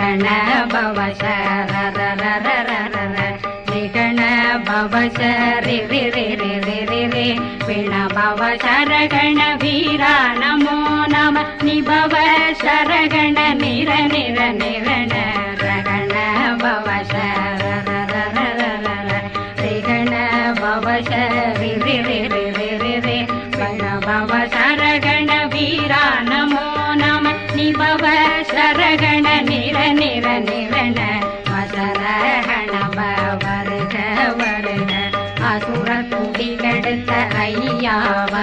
ரகண பவசரரரரரரர ரிகண பவசரி ரி ரி ரி ரி ரி ரி பிண பவசரகண வீரா நமோ நம நிபவ சரகண நிர நிர நிரண ரகண பவசரரரரரர ரிகண பவசரி ரி ரி ரி ரி ரி ரி பிண பவசரகண வீரா நமோ நம நிபவ சரகண நிர நிர நிரண வசரகண வருக வருக அசுர குடிகெடுத்த ஐயாவ